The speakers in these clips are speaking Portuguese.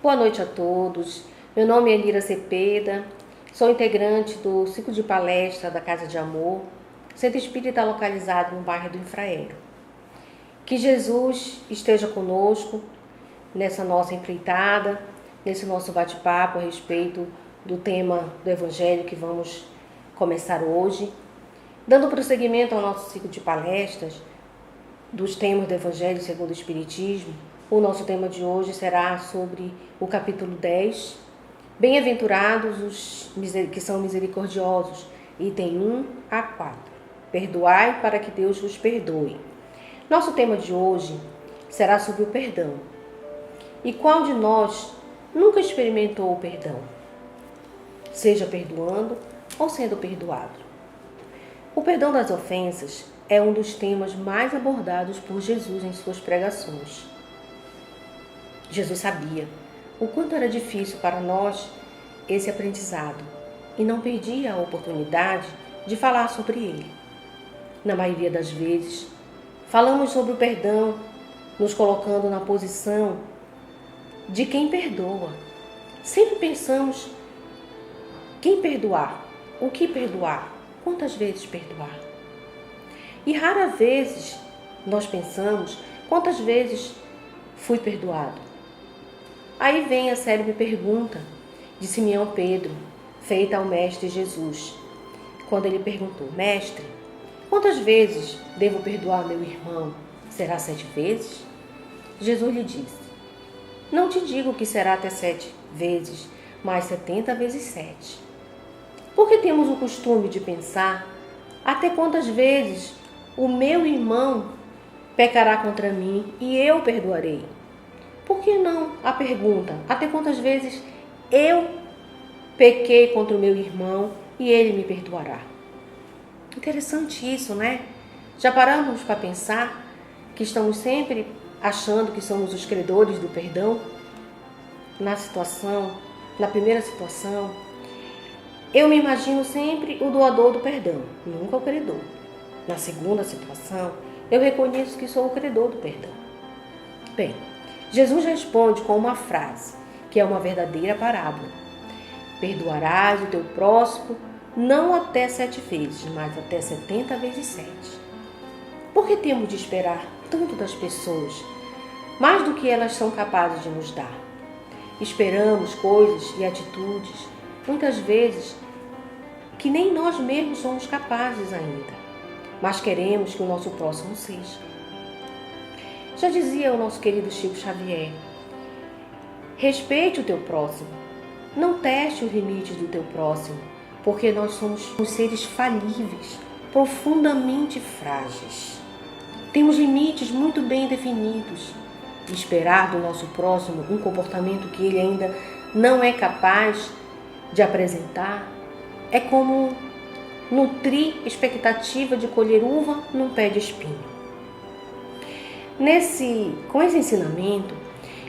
Boa noite a todos. Meu nome é Elira Cepeda, sou integrante do ciclo de palestra da Casa de Amor, centro espírita localizado no bairro do Infraero. Que Jesus esteja conosco nessa nossa empreitada, nesse nosso bate-papo a respeito do tema do Evangelho que vamos começar hoje. Dando prosseguimento ao nosso ciclo de palestras dos temas do Evangelho segundo o Espiritismo, o nosso tema de hoje será sobre o capítulo 10, Bem-aventurados os que são misericordiosos, item 1 a 4. Perdoai para que Deus vos perdoe. Nosso tema de hoje será sobre o perdão. E qual de nós nunca experimentou o perdão? Seja perdoando ou sendo perdoado. O perdão das ofensas é um dos temas mais abordados por Jesus em suas pregações. Jesus sabia o quanto era difícil para nós esse aprendizado e não perdia a oportunidade de falar sobre ele. Na maioria das vezes, falamos sobre o perdão, nos colocando na posição de quem perdoa. Sempre pensamos quem perdoar, o que perdoar, quantas vezes perdoar. E raras vezes nós pensamos quantas vezes fui perdoado. Aí vem a célebre pergunta de Simeão Pedro, feita ao Mestre Jesus, quando ele perguntou: Mestre, quantas vezes devo perdoar meu irmão? Será 7 vezes? Jesus lhe disse: Não te digo que será até 7 vezes, mas 70 vezes 7. Porque temos o costume de pensar até quantas vezes o meu irmão pecará contra mim e eu perdoarei. Por que não a pergunta, até quantas vezes eu pequei contra o meu irmão e ele me perdoará? Interessante isso, né? Já paramos para pensar que estamos sempre achando que somos os credores do perdão? Na primeira situação, eu me imagino sempre o doador do perdão, nunca o credor. Na segunda situação, eu reconheço que sou o credor do perdão. Bem, Jesus responde com uma frase, que é uma verdadeira parábola. Perdoarás o teu próximo não até 7 vezes, mas até 70 vezes 7. Por que temos de esperar tanto das pessoas, mais do que elas são capazes de nos dar? Esperamos coisas e atitudes, muitas vezes, que nem nós mesmos somos capazes ainda, mas queremos que o nosso próximo seja. Já dizia o nosso querido Chico Xavier: respeite o teu próximo, não teste os limites do teu próximo, porque nós somos seres falíveis, profundamente frágeis. Temos limites muito bem definidos. Esperar do nosso próximo um comportamento que ele ainda não é capaz de apresentar é como nutrir expectativa de colher uva num pé de espinho. Com esse ensinamento,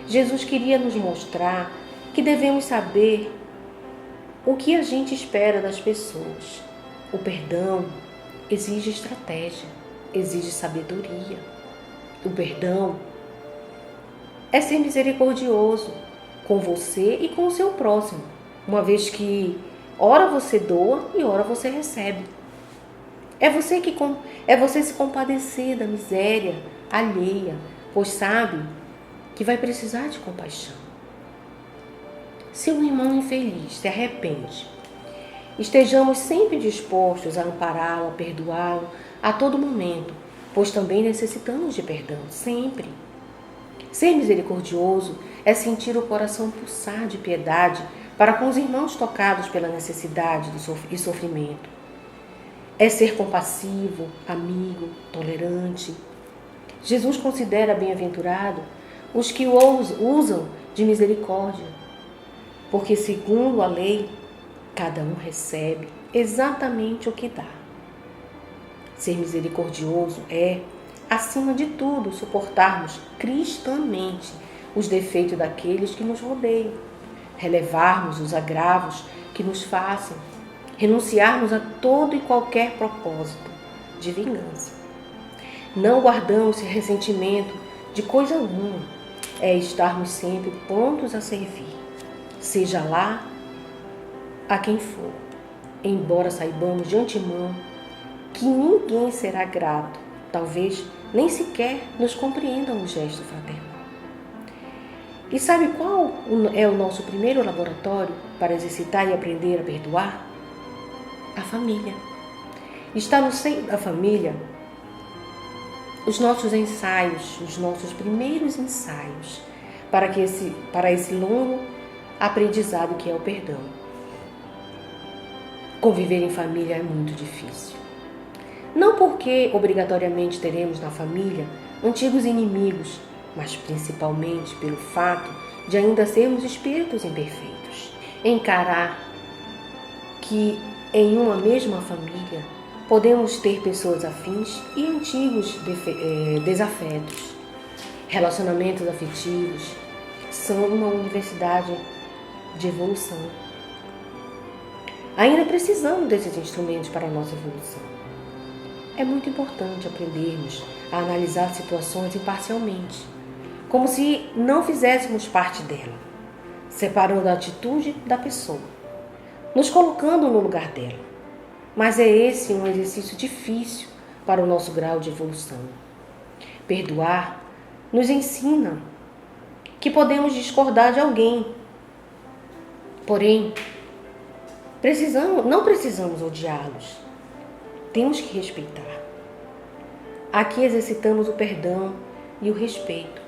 Jesus queria nos mostrar que devemos saber o que a gente espera das pessoas. O perdão exige estratégia, exige sabedoria. O perdão é ser misericordioso com você e com o seu próximo, uma vez que ora você doa e ora você recebe. É você se compadecer da miséria alheia, pois sabe que vai precisar de compaixão. Se um irmão infeliz se arrepende, estejamos sempre dispostos a ampará-lo, a perdoá-lo a todo momento, pois também necessitamos de perdão, sempre. Ser misericordioso é sentir o coração pulsar de piedade para com os irmãos tocados pela necessidade e sofrimento. É ser compassivo, amigo, tolerante. Jesus considera bem-aventurado os que usam de misericórdia, porque, segundo a lei, cada um recebe exatamente o que dá. Ser misericordioso é, acima de tudo, suportarmos cristamente os defeitos daqueles que nos rodeiam, relevarmos os agravos que nos façam, renunciarmos a todo e qualquer propósito de vingança. Não guardamos ressentimento de coisa alguma, é estarmos sempre prontos a servir, seja lá a quem for, embora saibamos de antemão que ninguém será grato, talvez nem sequer nos compreendam o gesto fraternal. E sabe qual é o nosso primeiro laboratório para exercitar e aprender a perdoar? A família. Está no seio da família os nossos ensaios, os nossos primeiros ensaios para esse longo aprendizado que é o perdão. Conviver em família é muito difícil. Não porque obrigatoriamente teremos na família antigos inimigos, mas principalmente pelo fato de ainda sermos espíritos imperfeitos. Encarar que em uma mesma família podemos ter pessoas afins e antigos desafetos. Relacionamentos afetivos são uma universidade de evolução. Ainda precisamos desses instrumentos para a nossa evolução. É muito importante aprendermos a analisar situações imparcialmente, como se não fizéssemos parte dela, separando a atitude da pessoa, nos colocando no lugar dela. Mas é esse um exercício difícil para o nosso grau de evolução. Perdoar nos ensina que podemos discordar de alguém, porém, não precisamos odiá-los. Temos que respeitar. Aqui exercitamos o perdão e o respeito,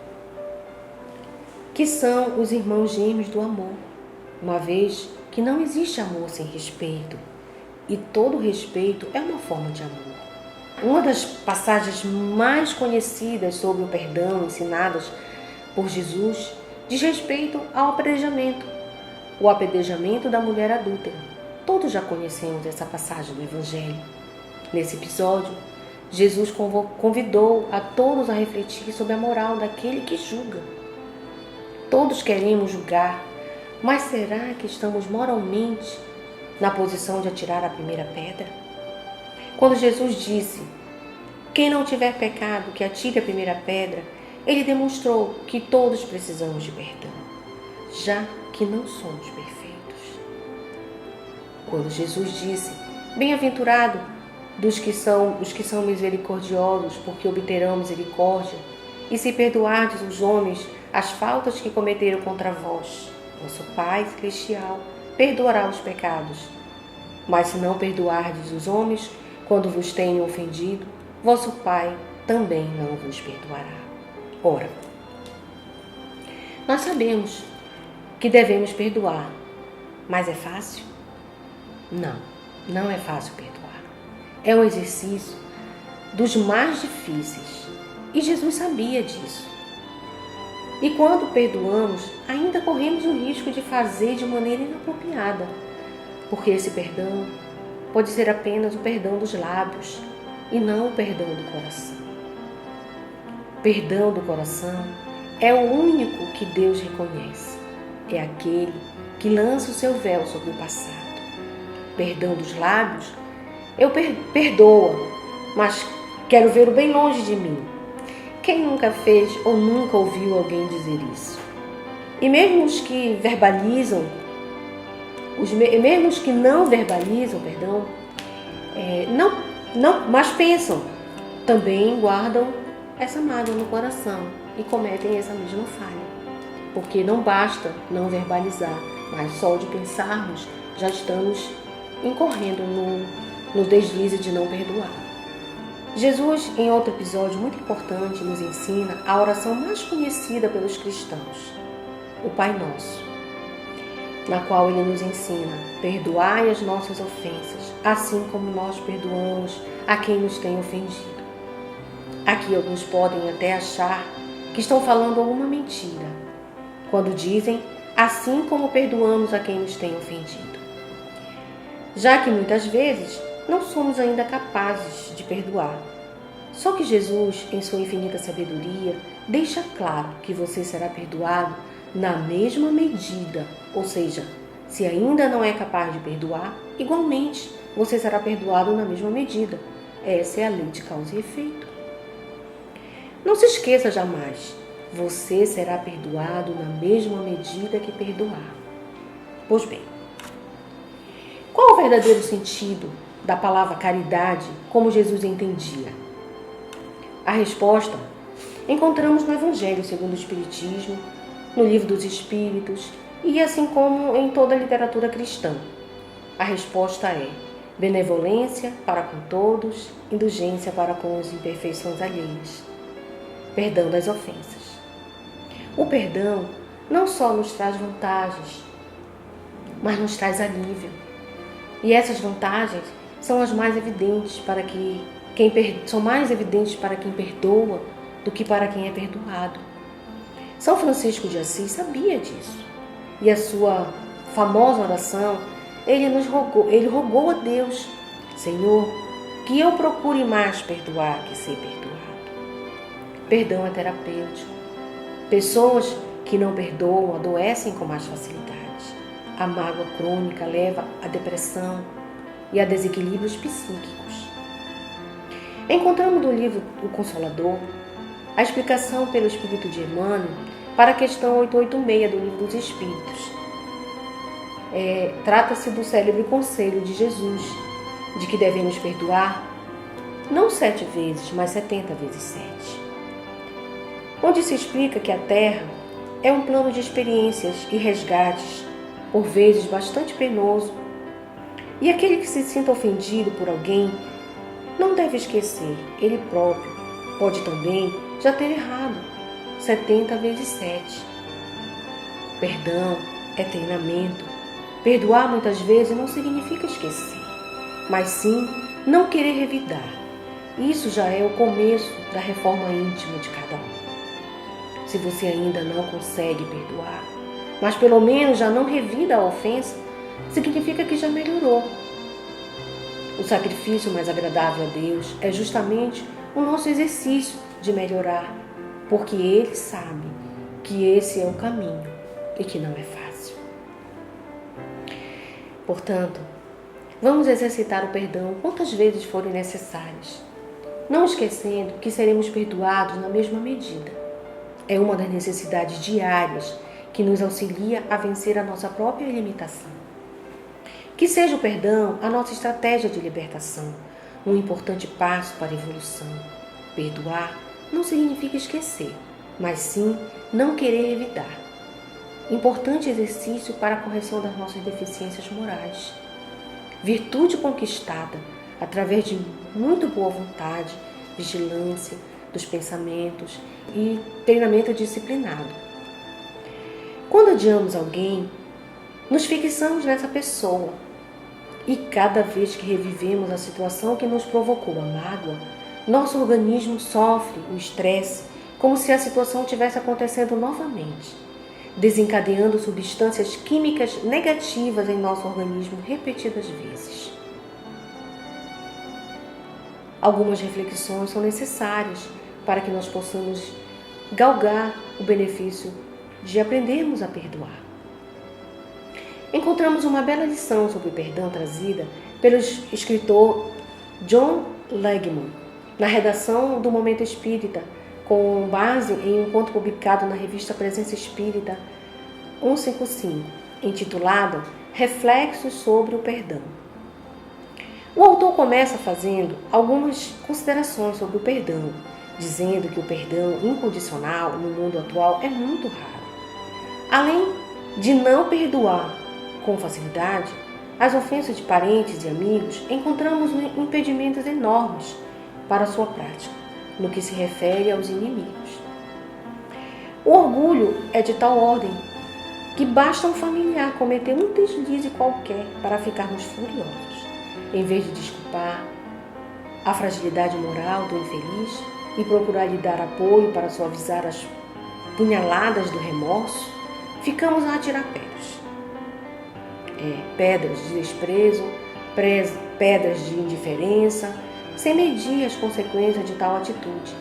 que são os irmãos gêmeos do amor, uma vez que não existe amor sem respeito, e todo respeito é uma forma de amor. Uma das passagens mais conhecidas sobre o perdão ensinadas por Jesus diz respeito ao apedrejamento, o apedrejamento da mulher adúltera. Todos já conhecemos essa passagem do Evangelho. Nesse episódio, Jesus convidou a todos a refletir sobre a moral daquele que julga. Todos queremos julgar, mas será que estamos moralmente na posição de atirar a primeira pedra? Quando Jesus disse: "Quem não tiver pecado, que atire a primeira pedra", ele demonstrou que todos precisamos de perdão, já que não somos perfeitos. Quando Jesus disse: "Bem-aventurado os que são misericordiosos, porque obterão misericórdia, e se perdoardes os homens as faltas que cometeram contra vós, vosso Pai Celestial perdoará os pecados. Mas se não perdoardes os homens quando vos tenham ofendido, vosso Pai também não vos perdoará." Ora, nós sabemos que devemos perdoar, mas é fácil? Não, não é fácil perdoar. É um exercício dos mais difíceis, e Jesus sabia disso. E quando perdoamos, ainda corremos o risco de fazer de maneira inapropriada, porque esse perdão pode ser apenas o perdão dos lábios e não o perdão do coração. Perdão do coração é o único que Deus reconhece. É aquele que lança o seu véu sobre o passado. Perdão dos lábios, eu perdoa, mas quero ver o bem longe de mim. Quem nunca fez ou nunca ouviu alguém dizer isso? E mesmo os que verbalizam, mesmo os que não verbalizam, mas pensam, também guardam essa mágoa no coração e cometem essa mesma falha. Porque não basta não verbalizar, mas só de pensarmos já estamos incorrendo no deslize de não perdoar. Jesus, em outro episódio muito importante, nos ensina a oração mais conhecida pelos cristãos, o Pai Nosso, na qual ele nos ensina: perdoai as nossas ofensas, assim como nós perdoamos a quem nos tem ofendido. Aqui alguns podem até achar que estão falando alguma mentira, quando dizem assim como perdoamos a quem nos tem ofendido, já que muitas vezes não somos ainda capazes de perdoar. Só que Jesus, em sua infinita sabedoria, deixa claro que você será perdoado na mesma medida, ou seja, se ainda não é capaz de perdoar, igualmente você será perdoado na mesma medida. Essa é a lei de causa e efeito. Não se esqueça jamais você será perdoado na mesma medida que perdoar. Pois bem, qual o verdadeiro sentido da palavra caridade como Jesus entendia? A resposta encontramos no Evangelho segundo o Espiritismo, no Livro dos Espíritos e assim como em toda a literatura cristã. A resposta é benevolência para com todos, indulgência para com as imperfeições alheias, perdão das ofensas. O perdão não só nos traz vantagens, mas nos traz alívio. E essas vantagens são as mais evidentes para são mais evidentes para quem perdoa do que para quem é perdoado. São Francisco de Assis sabia disso. E a sua famosa oração, ele rogou a Deus: Senhor, que eu procure mais perdoar que ser perdoado. Perdão é terapêutico. Pessoas que não perdoam adoecem com mais facilidade. A mágoa crônica leva à depressão e a desequilíbrios psíquicos. Encontramos no livro O Consolador a explicação pelo Espírito de Emmanuel para a questão 886 do Livro dos Espíritos. Trata-se do célebre conselho de Jesus, de que devemos perdoar não 7 vezes, mas 70 vezes 7. Onde se explica que a Terra é um plano de experiências e resgates, por vezes bastante penoso, e aquele que se sinta ofendido por alguém não deve esquecer, ele próprio pode também já ter errado 70 vezes 7. Perdão é treinamento. Perdoar muitas vezes não significa esquecer, mas sim não querer revidar. Isso já é o começo da reforma íntima de cada um. Se você ainda não consegue perdoar, mas pelo menos já não revida a ofensa, significa que já melhorou. O sacrifício mais agradável a Deus é justamente o nosso exercício de melhorar, porque Ele sabe que esse é o caminho e que não é fácil. Portanto, vamos exercitar o perdão quantas vezes forem necessárias, não esquecendo que seremos perdoados na mesma medida. É uma das necessidades diárias que nos auxilia a vencer a nossa própria limitação. Que seja o perdão a nossa estratégia de libertação, um importante passo para a evolução. Perdoar não significa esquecer, mas sim não querer evitar. Importante exercício para a correção das nossas deficiências morais. Virtude conquistada através de muito boa vontade, vigilância dos pensamentos e treinamento disciplinado. Quando odiamos alguém, nos fixamos nessa pessoa e cada vez que revivemos a situação que nos provocou a mágoa, nosso organismo sofre o estresse como se a situação tivesse acontecendo novamente, desencadeando substâncias químicas negativas em nosso organismo repetidas vezes. Algumas reflexões são necessárias para que nós possamos galgar o benefício de aprendermos a perdoar. Encontramos uma bela lição sobre o perdão trazida pelo escritor John Legman, na redação do Momento Espírita, com base em um conto publicado na revista Presença Espírita 155, intitulado Reflexos sobre o Perdão. O autor começa fazendo algumas considerações sobre o perdão, dizendo que o perdão incondicional no mundo atual é muito raro. Além de não perdoar com facilidade as ofensas de parentes e amigos, encontramos impedimentos enormes para a sua prática, no que se refere aos inimigos. O orgulho é de tal ordem que basta um familiar cometer um deslize qualquer para ficarmos furiosos, em vez de desculpar a fragilidade moral do infeliz e procurar lhe dar apoio para suavizar as punhaladas do remorso, ficamos a atirar pedras de desprezo, pedras de indiferença, sem medir as consequências de tal atitude.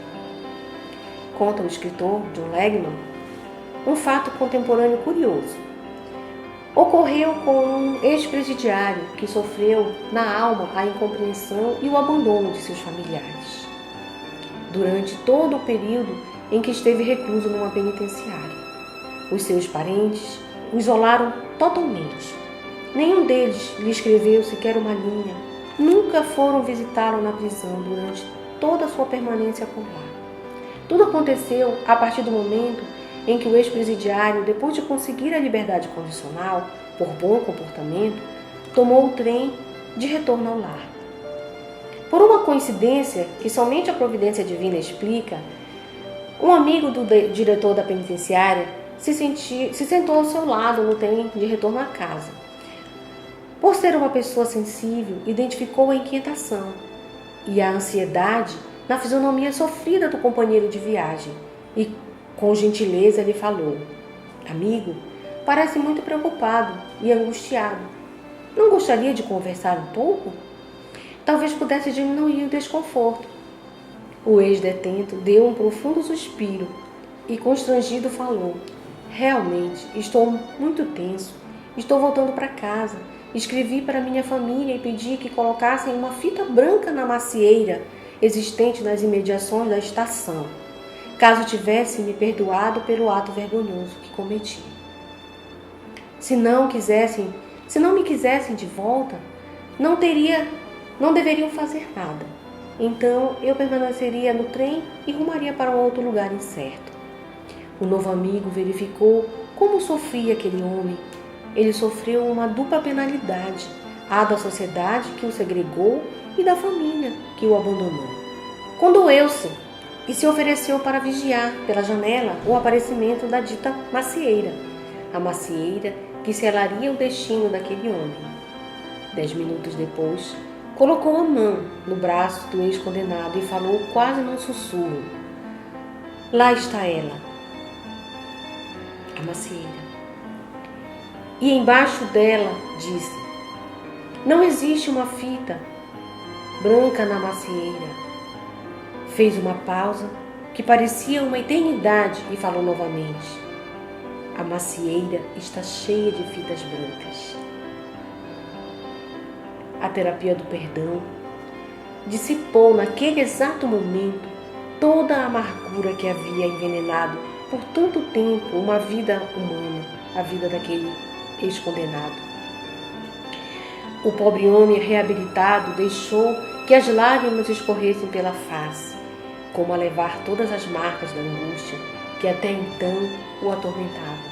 Conta o escritor John Legman um fato contemporâneo curioso. Ocorreu com um ex-presidiário que sofreu na alma a incompreensão e o abandono de seus familiares. Durante todo o período em que esteve recluso numa penitenciária. Os seus parentes o isolaram totalmente. Nenhum deles lhe escreveu sequer uma linha. Nunca foram visitá-lo na prisão durante toda a sua permanência por lá. Tudo aconteceu a partir do momento em que o ex-presidiário, depois de conseguir a liberdade condicional, por bom comportamento, tomou o trem de retorno ao lar. Por uma coincidência que somente a providência divina explica, um amigo do diretor da penitenciária se sentou ao seu lado no trem de retorno à casa. Por ser uma pessoa sensível, identificou a inquietação e a ansiedade na fisionomia sofrida do companheiro de viagem e, com gentileza, lhe falou: amigo, parece muito preocupado e angustiado. Não gostaria de conversar um pouco? Talvez pudesse diminuir o desconforto. O ex-detento deu um profundo suspiro e, constrangido, falou: realmente, estou muito tenso. Estou voltando para casa. Escrevi para minha família e pedi que colocassem uma fita branca na macieira existente nas imediações da estação, caso tivesse me perdoado pelo ato vergonhoso que cometi. Se não me quisessem de volta, não deveriam fazer nada. Então eu permaneceria no trem e rumaria para um outro lugar incerto. O novo amigo verificou como sofria aquele homem. Ele sofreu uma dupla penalidade, a da sociedade que o segregou e da família que o abandonou. Condoeu-se e se ofereceu para vigiar pela janela o aparecimento da dita macieira, a macieira que selaria o destino daquele homem. 10 minutos depois, colocou a mão no braço do ex-condenado e falou quase num sussurro: lá está ela, a macieira. E embaixo dela disse: não existe uma fita branca na macieira. Fez uma pausa que parecia uma eternidade e falou novamente: a macieira está cheia de fitas brancas. A terapia do perdão dissipou naquele exato momento toda a amargura que havia envenenado por tanto tempo uma vida humana, a vida daquele ex-condenado. O pobre homem reabilitado deixou que as lágrimas escorressem pela face, como a levar todas as marcas da angústia que até então o atormentava.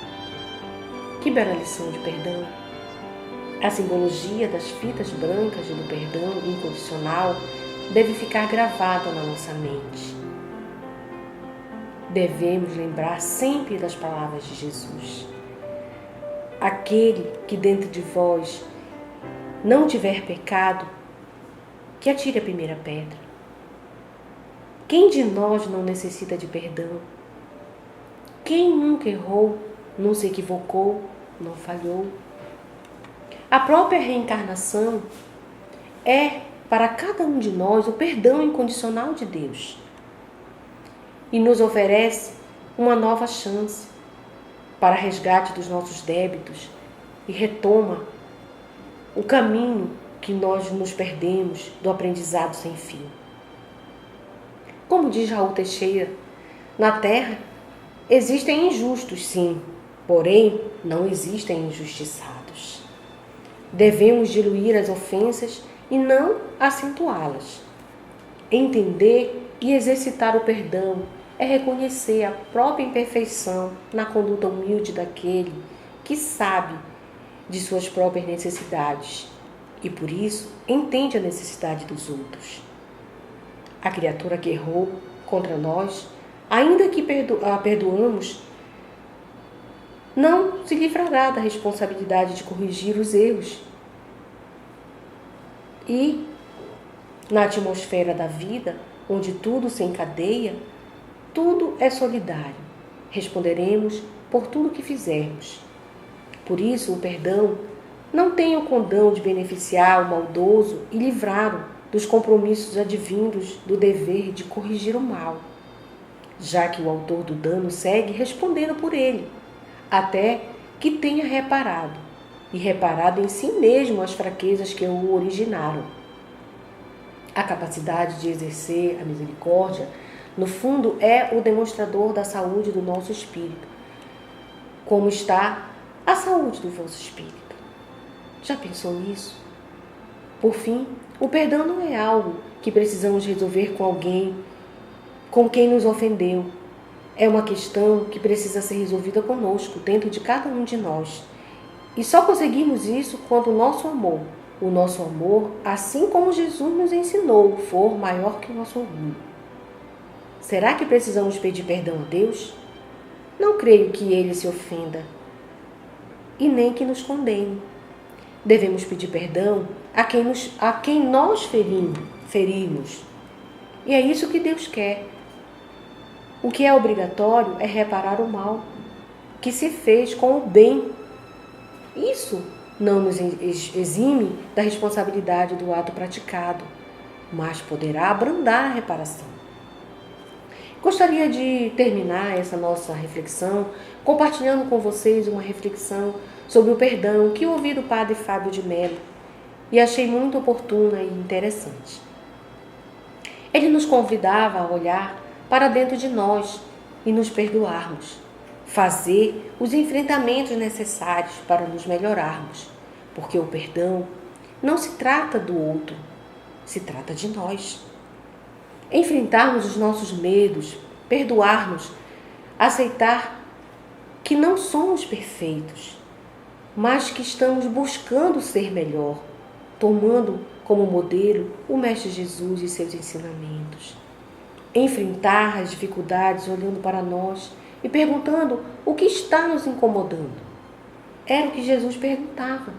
Que bela lição de perdão! A simbologia das fitas brancas do perdão incondicional deve ficar gravada na nossa mente. Devemos lembrar sempre das palavras de Jesus: aquele que dentro de vós não tiver pecado, que atire a primeira pedra. Quem de nós não necessita de perdão? Quem nunca errou, não se equivocou, não falhou? A própria reencarnação é, para cada um de nós, o perdão incondicional de Deus. E nos oferece uma nova chance para resgate dos nossos débitos e retoma o caminho que nós nos perdemos do aprendizado sem fim. Como diz Raul Teixeira, na Terra existem injustos, sim, porém não existem injustiçados. Devemos diluir as ofensas e não acentuá-las. Entender e exercitar o perdão é reconhecer a própria imperfeição na conduta humilde daquele que sabe de suas próprias necessidades e, por isso, entende a necessidade dos outros. A criatura que errou contra nós, ainda que a perdoamos, não se livrará da responsabilidade de corrigir os erros. E, na atmosfera da vida, onde tudo se encadeia, tudo é solidário. Responderemos por tudo que fizermos. Por isso, o perdão não tem o condão de beneficiar o maldoso e livrá-lo dos compromissos advindos do dever de corrigir o mal, já que o autor do dano segue respondendo por ele, até que tenha reparado, e reparado em si mesmo as fraquezas que o originaram. A capacidade de exercer a misericórdia No fundo, é o demonstrador da saúde do nosso espírito. Como está a saúde do vosso espírito? Já pensou nisso? Por fim, o perdão não é algo que precisamos resolver com alguém, com quem nos ofendeu. É uma questão que precisa ser resolvida conosco, dentro de cada um de nós. E só conseguimos isso quando o nosso amor, assim como Jesus nos ensinou, for maior que o nosso orgulho. Será que precisamos pedir perdão a Deus? Não creio que Ele se ofenda e nem que nos condene. Devemos pedir perdão a quem nós ferimos. E é isso que Deus quer. O que é obrigatório é reparar o mal que se fez com o bem. Isso não nos exime da responsabilidade do ato praticado, mas poderá abrandar a reparação. Gostaria de terminar essa nossa reflexão compartilhando com vocês uma reflexão sobre o perdão que ouvi do Padre Fábio de Mello e achei muito oportuna e interessante. Ele nos convidava a olhar para dentro de nós e nos perdoarmos, fazer os enfrentamentos necessários para nos melhorarmos, porque o perdão não se trata do outro, se trata de nós. Enfrentarmos os nossos medos, perdoarmos, aceitar que não somos perfeitos, mas que estamos buscando ser melhor, tomando como modelo o Mestre Jesus e seus ensinamentos. Enfrentar as dificuldades olhando para nós e perguntando o que está nos incomodando. Era o que Jesus perguntava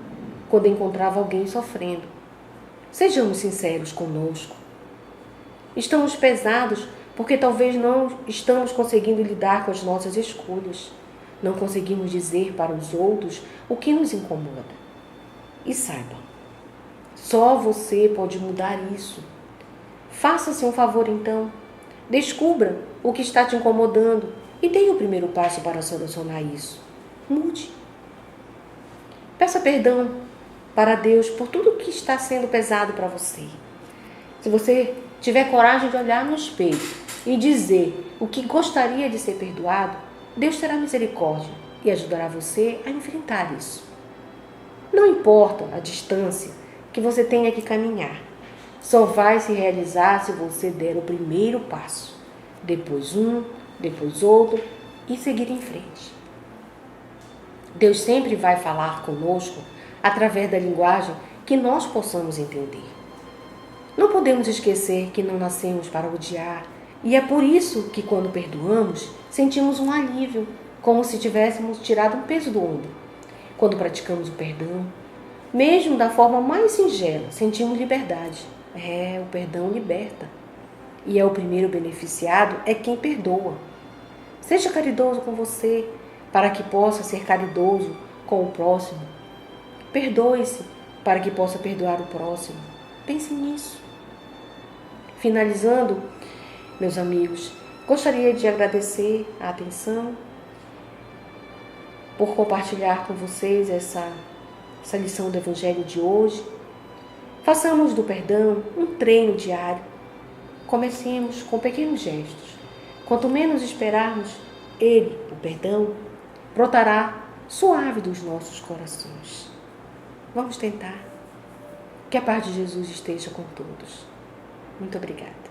quando encontrava alguém sofrendo. Sejamos sinceros conosco. Estamos pesados porque talvez não estamos conseguindo lidar com as nossas escolhas. Não conseguimos dizer para os outros o que nos incomoda. E saiba, só você pode mudar isso. Faça-se um favor então. Descubra o que está te incomodando e dê o primeiro passo para solucionar isso. Mude. Peça perdão para Deus por tudo que está sendo pesado para você. Se você tiver coragem de olhar no espelho e dizer o que gostaria de ser perdoado, Deus terá misericórdia e ajudará você a enfrentar isso. Não importa a distância que você tenha que caminhar, só vai se realizar se você der o primeiro passo, depois um, depois outro e seguir em frente. Deus sempre vai falar conosco através da linguagem que nós possamos entender. Não podemos esquecer que não nascemos para odiar, e é por isso que quando perdoamos, sentimos um alívio, como se tivéssemos tirado um peso do ombro. Quando praticamos o perdão, mesmo da forma mais singela, sentimos liberdade. O perdão liberta. E é o primeiro beneficiado é quem perdoa. Seja caridoso com você, para que possa ser caridoso com o próximo. Perdoe-se, para que possa perdoar o próximo. Pense nisso. Finalizando, meus amigos, gostaria de agradecer a atenção por compartilhar com vocês essa lição do Evangelho de hoje. Façamos do perdão um treino diário. Comecemos com pequenos gestos. Quanto menos esperarmos, ele, o perdão, brotará suave dos nossos corações. Vamos tentar. Que a paz de Jesus esteja com todos. Muito obrigada.